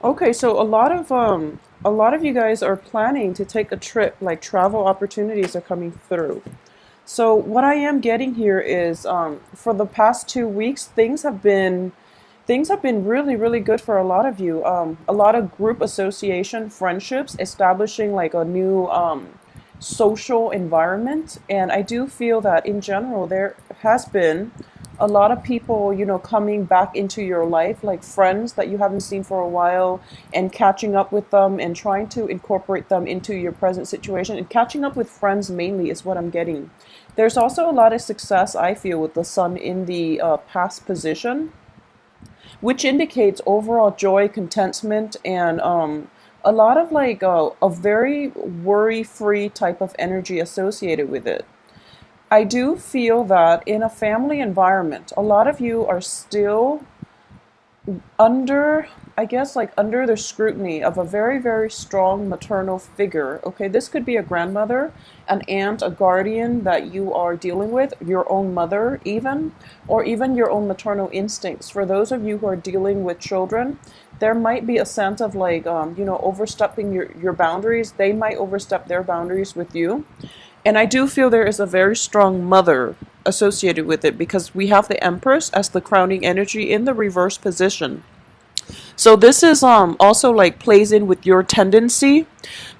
Okay, so a lot of you guys are planning to take a trip, like travel opportunities are coming through. So what I am getting here is for the past 2 weeks, things have been really, really good for a lot of you. A lot of group association friendships, establishing like a new social environment. And I do feel that in general, there has been a lot of people, coming back into your life, like friends that you haven't seen for a while, and catching up with them and trying to incorporate them into your present situation. And catching up with friends mainly is what I'm getting. There's also a lot of success, I feel, with the sun in the past position, which indicates overall joy, contentment, and a lot of like a very worry-free type of energy associated with it. I do feel that in a family environment, a lot of you are still under, I guess, like under the scrutiny of a very, very strong maternal figure. Okay, this could be a grandmother, an aunt, a guardian that you are dealing with, your own mother, even, or even your own maternal instincts. For those of you who are dealing with children, there might be a sense of like, overstepping your boundaries. They might overstep their boundaries with you. And I do feel there is a very strong mother associated with it because we have the Empress as the crowning energy in the reverse position. So this is also like plays in with your tendency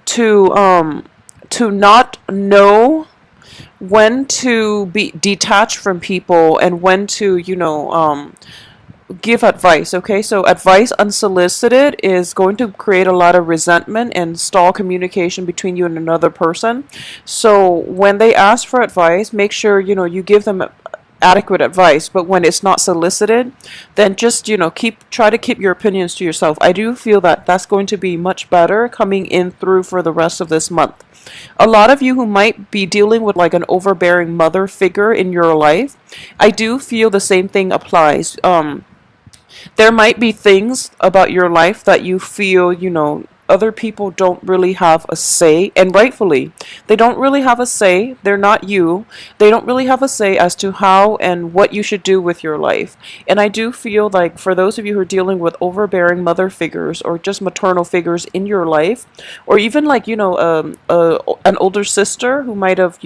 to not know when to be detached from people and when to give advice. Okay, so advice unsolicited is going to create a lot of resentment and stall communication between you and another person. So when they ask for advice, make sure you give them adequate advice. But when it's not solicited, then just keep try to keep your opinions to yourself. I do feel that that's going to be much better coming in through for the rest of this month. A lot of you who might be dealing with like an overbearing mother figure in your life, I do feel the same thing applies. There might be things about your life that you feel, other people don't really have a say, and rightfully, they don't really have a say. They're not you. They don't really have a say as to how and what you should do with your life. And I do feel like for those of you who are dealing with overbearing mother figures or just maternal figures in your life, or even like, an older sister who might have,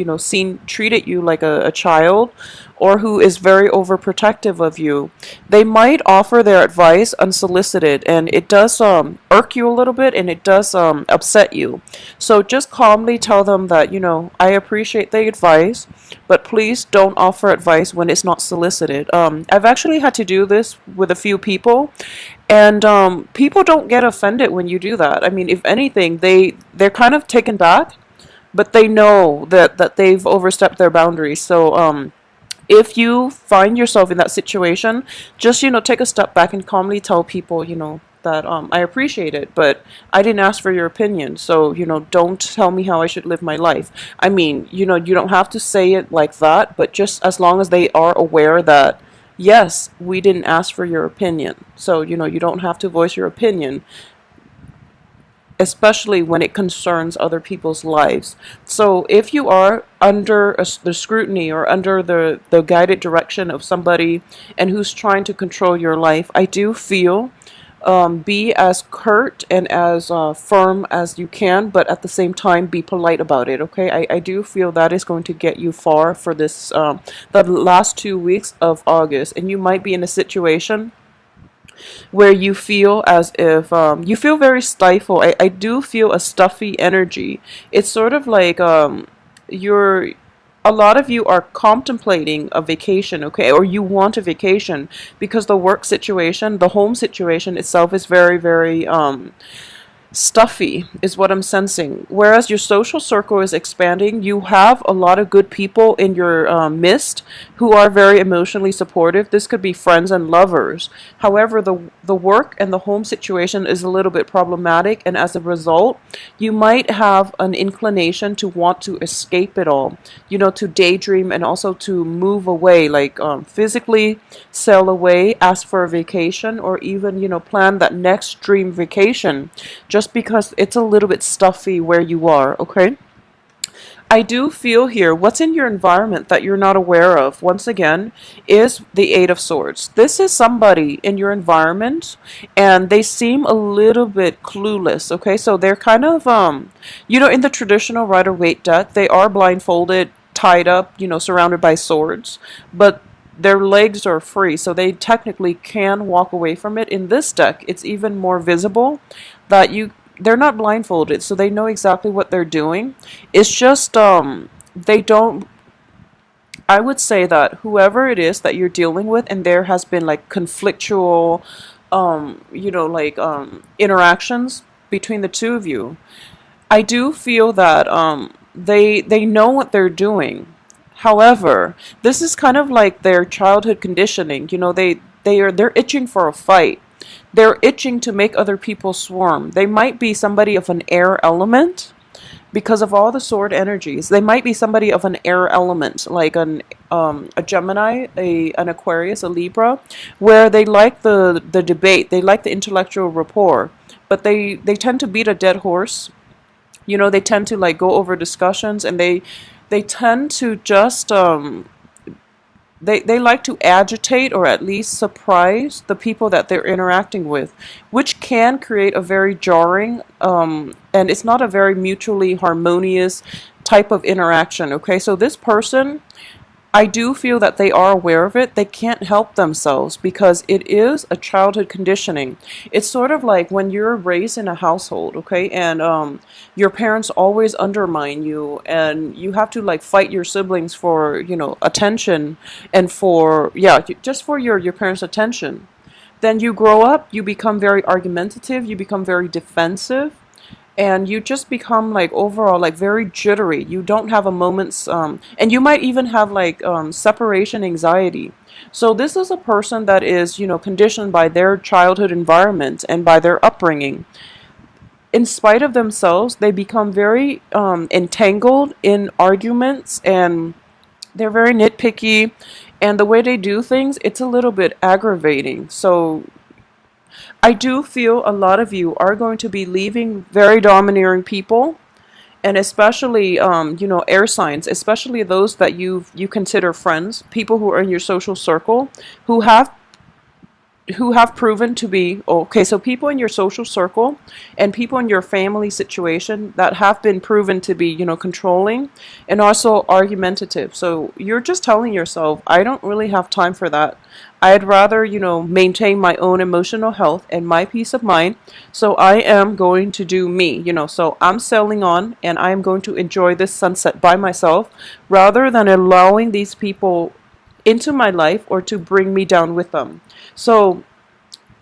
treated you like a child, or who is very overprotective of you, they might offer their advice unsolicited, and it does irk you a little bit, and it does upset you. So just calmly tell them that I appreciate the advice, but please don't offer advice when it's not solicited. I've actually had to do this with a few people, and people don't get offended when you do that. I mean, if anything, they're kind of taken back, but they know that they've overstepped their boundaries. So if you find yourself in that situation, just take a step back and calmly tell people, that I appreciate it, but I didn't ask for your opinion. So, don't tell me how I should live my life. I mean, you don't have to say it like that, but just as long as they are aware that yes, we didn't ask for your opinion. So, you don't have to voice your opinion, especially when it concerns other people's lives. So if you are under the scrutiny or under the guided direction of somebody and who's trying to control your life, I do feel be as curt and as firm as you can, but at the same time be polite about it. Okay, I do feel that is going to get you far for this the last 2 weeks of August, and you might be in a situation where you feel as if you feel very stifled. I do feel a stuffy energy. It's sort of like you're a lot of you are contemplating a vacation, okay, or you want a vacation because the work situation, the home situation itself is very, very stuffy is what I'm sensing. Whereas your social circle is expanding, you have a lot of good people in your midst who are very emotionally supportive. This could be friends and lovers. However, the work and the home situation is a little bit problematic, and as a result, you might have an inclination to want to escape it all, to daydream and also to move away, like physically sail away, ask for a vacation, or even, plan that next dream vacation just because it's a little bit stuffy where you are, okay? I do feel here what's in your environment that you're not aware of, once again, is the Eight of Swords. This is somebody in your environment and they seem a little bit clueless, okay? So they're kind of, in the traditional Rider-Waite deck, they are blindfolded, tied up, surrounded by swords, but their legs are free, so they technically can walk away from it. In this deck, it's even more visible that they're not blindfolded, so they know exactly what they're doing. It's just they don't. I would say that whoever it is that you're dealing with, and there has been like conflictual, interactions between the two of you. I do feel that they know what they're doing. However, this is kind of like their childhood conditioning. They're itching for a fight. They're itching to make other people swarm. They might be somebody of an air element because of all the sword energies. They might be somebody of an air element, like a Gemini, an Aquarius, a Libra, where they like the debate. They like the intellectual rapport, but they tend to beat a dead horse. They tend to like go over discussions, and they tend to just they like to agitate or at least surprise the people that they're interacting with, which can create a very jarring and it's not a very mutually harmonious type of interaction. Okay, so this person, I do feel that they are aware of it. They can't help themselves because it is a childhood conditioning. It's sort of like when you're raised in a household, okay, and your parents always undermine you, and you have to like fight your siblings for attention and for just for your parents' attention. Then you grow up, you become very argumentative, you become very defensive, and you just become like overall like very jittery. You don't have a moment's and you might even have like separation anxiety. So this is a person that is conditioned by their childhood environment and by their upbringing. In spite of themselves, they become very entangled in arguments, and they're very nitpicky, and the way they do things, it's a little bit aggravating. So I do feel a lot of you are going to be leaving very domineering people, and especially air signs, especially those that you consider friends, people who are in your social circle, who have proven to be okay. So people in your social circle and people in your family situation that have been proven to be controlling and also argumentative. So you're just telling yourself, I don't really have time for that. I'd rather maintain my own emotional health and my peace of mind. So I am going to do me. So I'm sailing on, and I am going to enjoy this sunset by myself rather than allowing these people into my life or to bring me down with them. So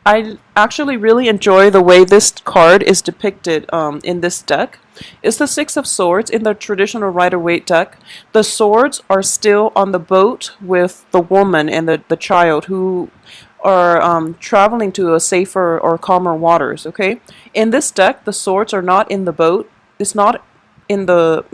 I actually really enjoy the way this card is depicted in this deck. It's the Six of Swords in the traditional Rider-Waite deck. The swords are still on the boat with the woman and the child who are traveling to a safer or calmer waters, okay? In this deck, the swords are not in the boat. It's not in the,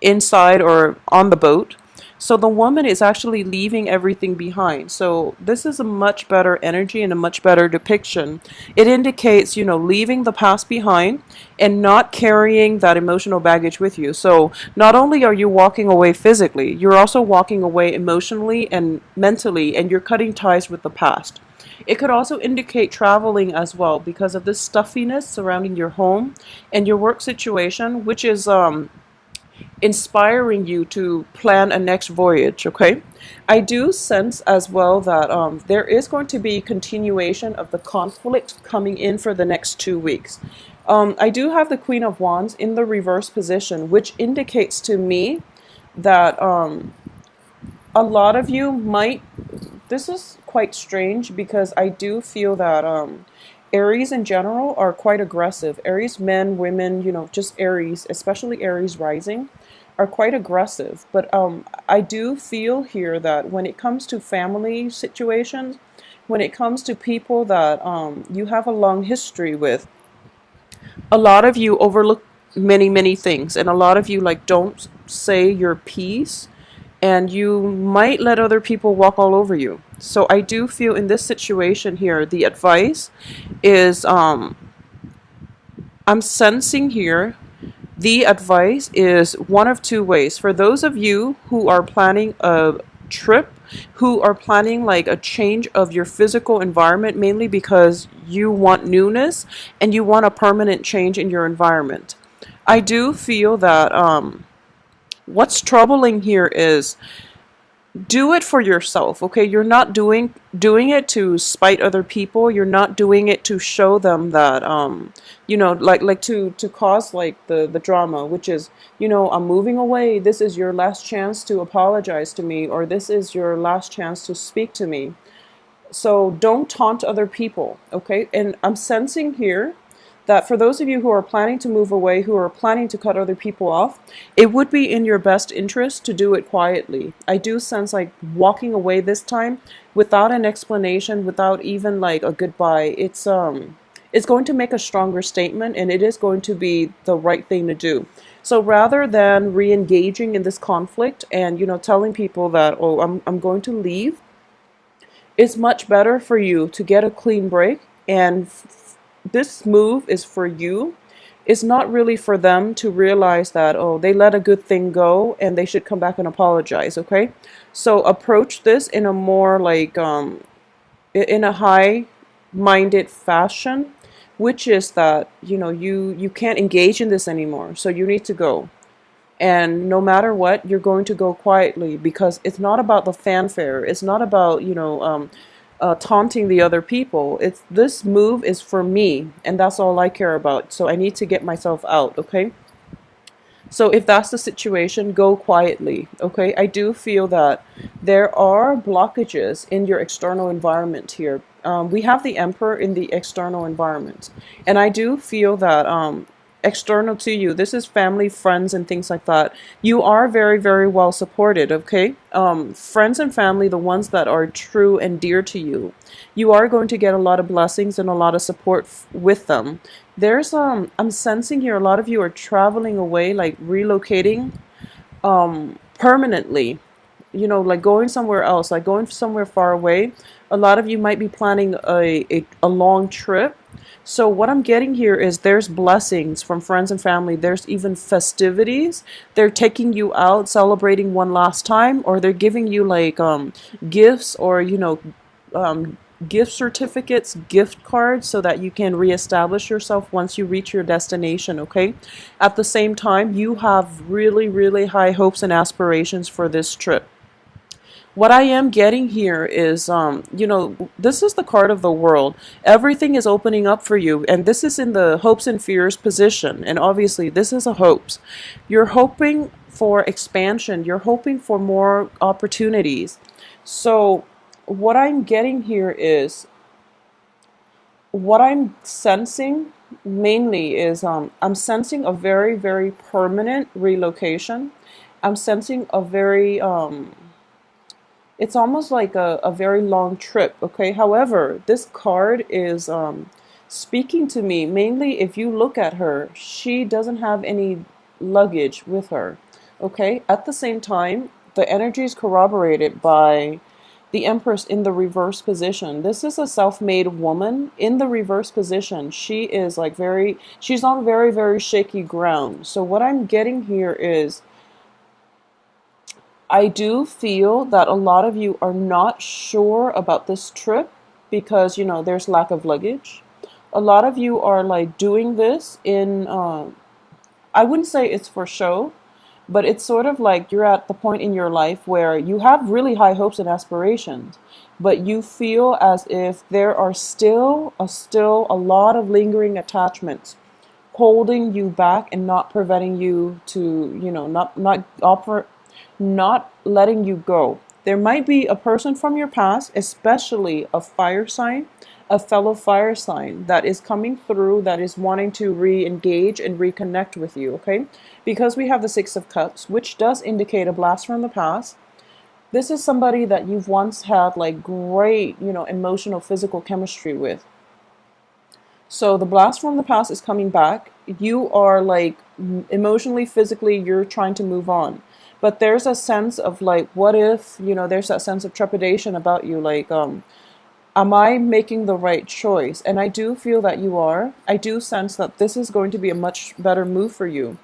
inside or on the boat. So the woman is actually leaving everything behind. So this is a much better energy and a much better depiction. It indicates, leaving the past behind and not carrying that emotional baggage with you. So not only are you walking away physically, you're also walking away emotionally and mentally, and you're cutting ties with the past. It could also indicate traveling as well because of this stuffiness surrounding your home and your work situation, which is inspiring you to plan a next voyage. Okay, I do sense as well that there is going to be continuation of the conflict coming in for the next 2 weeks. I do have the Queen of Wands in the reverse position, which indicates to me that a lot of you might, this is quite strange because I do feel that Aries in general are quite aggressive. Aries men, women, just Aries, especially Aries rising, are quite aggressive. But I do feel here that when it comes to family situations, when it comes to people that you have a long history with, a lot of you overlook many things, and a lot of you like don't say your piece, and you might let other people walk all over you. So I do feel in this situation here, the advice is I'm sensing here The advice is one of two ways. For those of you who are planning a trip, who are planning like a change of your physical environment, mainly because you want newness and you want a permanent change in your environment. I do feel that what's troubling here is do it for yourself, okay? You're not doing it to spite other people. You're not doing it to show them that like to cause like the drama, which is, I'm moving away. This is your last chance to apologize to me, or this is your last chance to speak to me. So don't taunt other people, okay? And I'm sensing here that for those of you who are planning to move away, who are planning to cut other people off, it would be in your best interest to do it quietly. I do sense like walking away this time without an explanation, without even like a goodbye. It's going to make a stronger statement, and it is going to be the right thing to do. So rather than re-engaging in this conflict and telling people that, oh, I'm going to leave, it's much better for you to get a clean break. And this move is for you. It's not really for them to realize that, oh, they let a good thing go and they should come back and apologize, okay? So approach this in a more like in a high minded fashion, which is that you can't engage in this anymore, so you need to go. And no matter what, you're going to go quietly, because it's not about the fanfare. It's not about taunting the other people. It's this move is for me, and that's all I care about. So I need to get myself out, okay? So if that's the situation, go quietly, okay? I do feel that there are blockages in your external environment here. We have the Emperor in the external environment. And I do feel that external to you, this is family, friends, and things like that. You are very, very well supported, okay? Friends and family, the ones that are true and dear to you, you are going to get a lot of blessings and a lot of support with them. There's I'm sensing here a lot of you are traveling away, like relocating permanently, like going somewhere else, like going somewhere far away. A lot of you might be planning a long trip. So what I'm getting here is there's blessings from friends and family. There's even festivities. They're taking you out, celebrating one last time, or they're giving you like gifts, or gift certificates, gift cards, so that you can reestablish yourself once you reach your destination, okay? At the same time, you have really, really high hopes and aspirations for this trip. What I am getting here is, this is the card of the world. Everything is opening up for you, and this is in the hopes and fears position. And obviously, this is a hopes. You're hoping for expansion. You're hoping for more opportunities. So what I'm getting here is, what I'm sensing mainly is, I'm sensing a very, very permanent relocation. I'm sensing a very, it's almost like a very long trip, okay? However, this card is speaking to me. Mainly, if you look at her, she doesn't have any luggage with her, okay? At the same time, the energy is corroborated by the Empress in the reverse position. This is a self-made woman in the reverse position. She is like she's on very, very shaky ground. So what I'm getting here is, I do feel that a lot of you are not sure about this trip because, there's lack of luggage. A lot of you are like doing this in, I wouldn't say it's for show, but it's sort of like you're at the point in your life where you have really high hopes and aspirations, but you feel as if there are still a lot of lingering attachments holding you back and not preventing you to, not letting you go. There might be a person from your past, especially a fire sign, a fellow fire sign, that is coming through, that is wanting to re-engage and reconnect with you, okay? Because we have the Six of Cups, which does indicate a blast from the past. This is somebody that you've once had like great, emotional, physical chemistry with. So the blast from the past is coming back. You are like emotionally, physically, you're trying to move on. But there's a sense of like, what if, there's that sense of trepidation about you, like, am I making the right choice? And I do feel that you are. I do sense that this is going to be a much better move for you.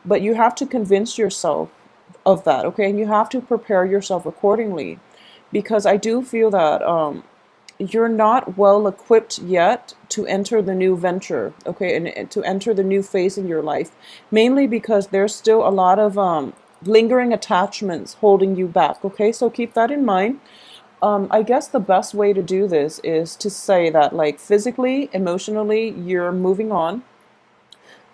but you have to convince yourself of that, okay? And you have to prepare yourself accordingly, because I do feel that you're not well equipped yet to enter the new venture, okay, and to enter the new phase in your life, mainly because there's still a lot of lingering attachments holding you back, okay? So keep that in mind. I guess the best way to do this is to say that, like, physically, emotionally, you're moving on,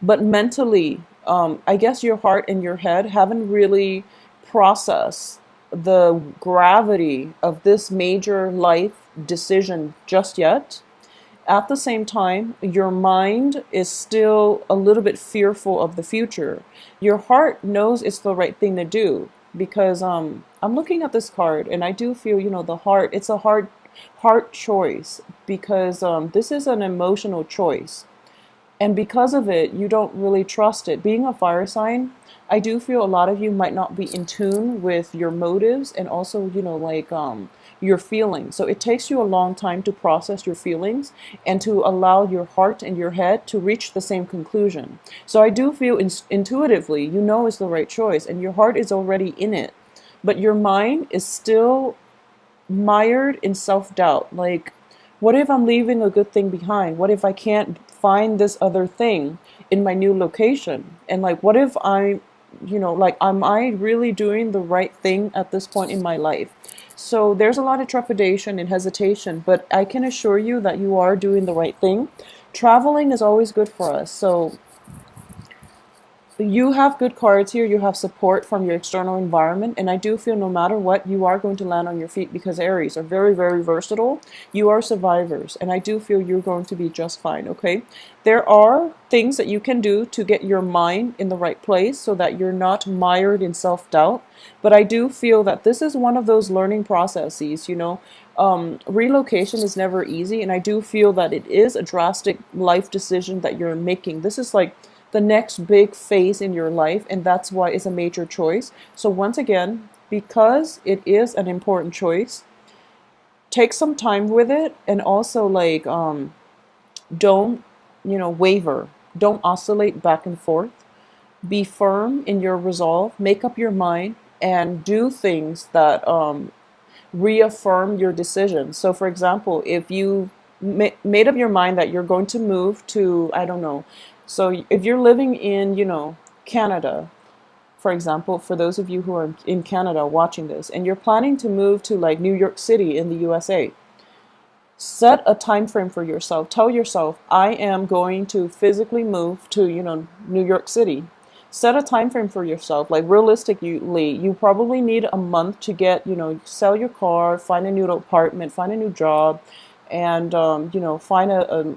but mentally, I guess your heart and your head haven't really processed the gravity of this major life decision just yet. At the same time, your mind is still a little bit fearful of the future. Your heart knows it's the right thing to do, because I'm looking at this card and I do feel, the heart, it's a hard heart choice, because this is an emotional choice. And because of it, you don't really trust it. Being a fire sign, I do feel a lot of you might not be in tune with your motives, and also, like, your feelings. So it takes you a long time to process your feelings and to allow your heart and your head to reach the same conclusion. So I do feel intuitively, it's the right choice, and your heart is already in it, but your mind is still mired in self-doubt. Like, what if I'm leaving a good thing behind? What if I can't find this other thing in my new location? And, like, what if like, am I really doing the right thing at this point in my life? So there's a lot of trepidation and hesitation, but I can assure you that you are doing the right thing. Traveling is always good for us. So you have good cards here. You have support from your external environment, and I do feel no matter what, you are going to land on your feet, because Aries are very, very versatile. You are survivors, and I do feel you're going to be just fine, okay? There are things that you can do to get your mind in the right place so that you're not mired in self-doubt, but I do feel that this is one of those learning processes, relocation is never easy, and I do feel that it is a drastic life decision that you're making. This is like the next big phase in your life, and that's why it's a major choice. So once again, because it is an important choice, take some time with it, and also, like, don't, waver. Don't oscillate back and forth. Be firm in your resolve, make up your mind, and do things that reaffirm your decision. So for example, if you made up your mind that you're going to move to, I don't know, so if you're living in, Canada, for example, for those of you who are in Canada watching this, and you're planning to move to, like, New York City in the USA, set a time frame for yourself. Tell yourself, I am going to physically move to, New York City. Set a time frame for yourself. Like, realistically, you probably need a month to get, sell your car, find a new apartment, find a new job, and find a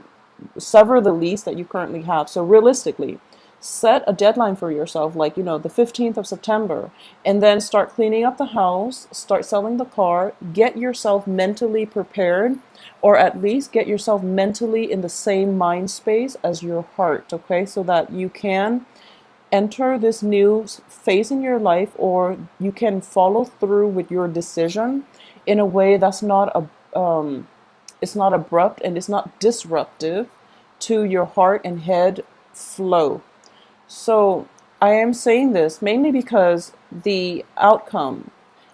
sever the lease that you currently have. So realistically, set a deadline for yourself, like, the 15th of September, and then start cleaning up the house, start selling the car, get yourself mentally prepared, or at least get yourself mentally in the same mind space as your heart, okay? So that you can enter this new phase in your life, or you can follow through with your decision in a way that's not it's not abrupt, and it's not disruptive to your heart and head flow. So I am saying this mainly because the outcome,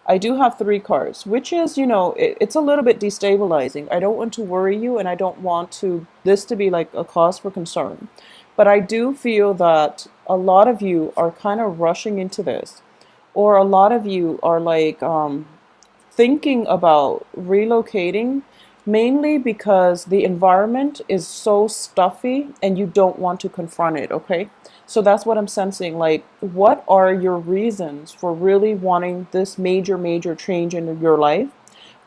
I do have three cards, which is, it's a little bit destabilizing. I don't want to worry you, and I don't want this to be like a cause for concern. But I do feel that a lot of you are kind of rushing into this, or a lot of you are, like, thinking about relocating, mainly because the environment is so stuffy and you don't want to confront it, okay? So that's what I'm sensing. Like, what are your reasons for really wanting this major, major change in your life?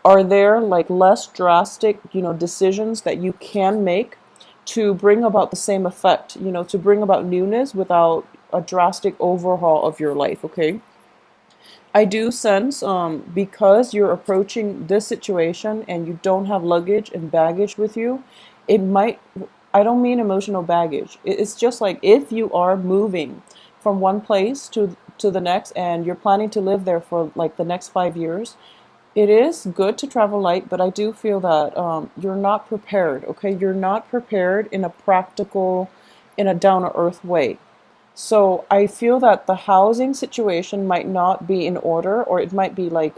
Are there, like, less drastic, decisions that you can make to bring about the same effect, to bring about newness without a drastic overhaul of your life, okay? I do sense, because you're approaching this situation and you don't have luggage and baggage with you, it might, I don't mean emotional baggage. It's just like, if you are moving from one place to the next, and you're planning to live there for, like, the next 5 years, it is good to travel light, but I do feel that you're not prepared, okay? You're not prepared in a practical, in a down-to-earth way. So I feel that the housing situation might not be in order, or it might be like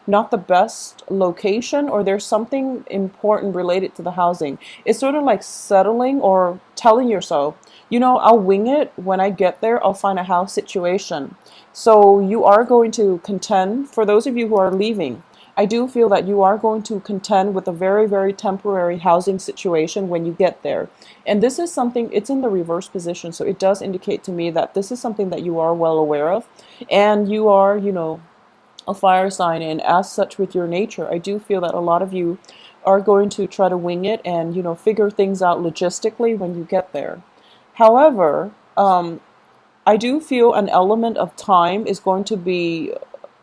not the best location, or there's something important related to the housing. It's sort of like settling or telling yourself, I'll wing it. When I get there, I'll find a house situation. So you are going to contend, for those of you who are leaving, I do feel that you are going to contend with a very, very temporary housing situation when you get there. And this is something, it's in the reverse position. So it does indicate to me that this is something that you are well aware of. And you are, a fire sign. And as such, with your nature, I do feel that a lot of you are going to try to wing it and, figure things out logistically when you get there. However, I do feel an element of time is going to be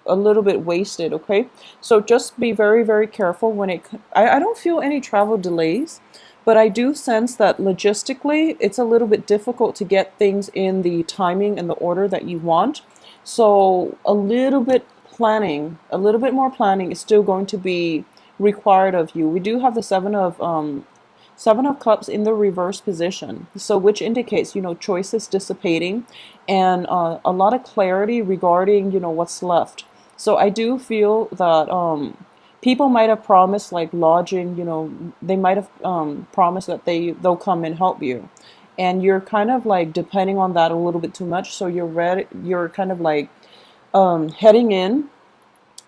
a little bit wasted, okay? So just be very, very careful when I don't feel any travel delays, but I do sense that logistically it's a little bit difficult to get things in the timing and the order that you want. So a little bit more planning is still going to be required of you. We do have the Seven of Cups in the reverse position, so which indicates, choices dissipating and a lot of clarity regarding, what's left. So I do feel that people might have promised like lodging, they might have promised that they'll come and help you. And you're kind of like depending on that a little bit too much. So you're kind of like heading in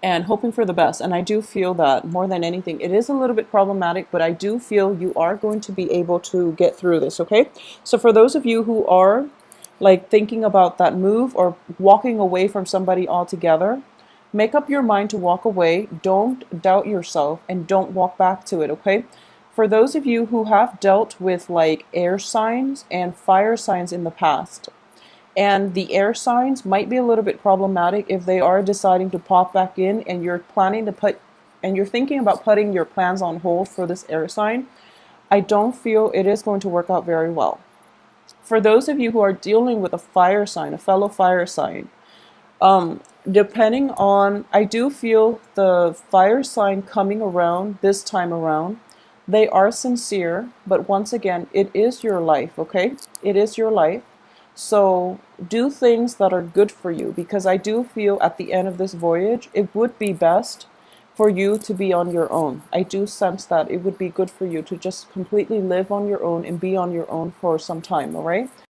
and hoping for the best. And I do feel that more than anything, it is a little bit problematic, but I do feel you are going to be able to get through this, okay? So for those of you who are like thinking about that move or walking away from somebody altogether, make up your mind to walk away. Don't doubt yourself and don't walk back to it, okay? For those of you who have dealt with like air signs and fire signs in the past, and the air signs might be a little bit problematic if they are deciding to pop back in and you're thinking about putting your plans on hold for this air sign. I don't feel it is going to work out very well. For those of you who are dealing with a fire sign, a fellow fire sign, depending on, I do feel the fire sign coming around this time around, they are sincere, but once again, it is your life, okay? It is your life. So do things that are good for you, because I do feel at the end of this voyage, it would be best for you to be on your own. I do sense that it would be good for you to just completely live on your own and be on your own for some time, all right?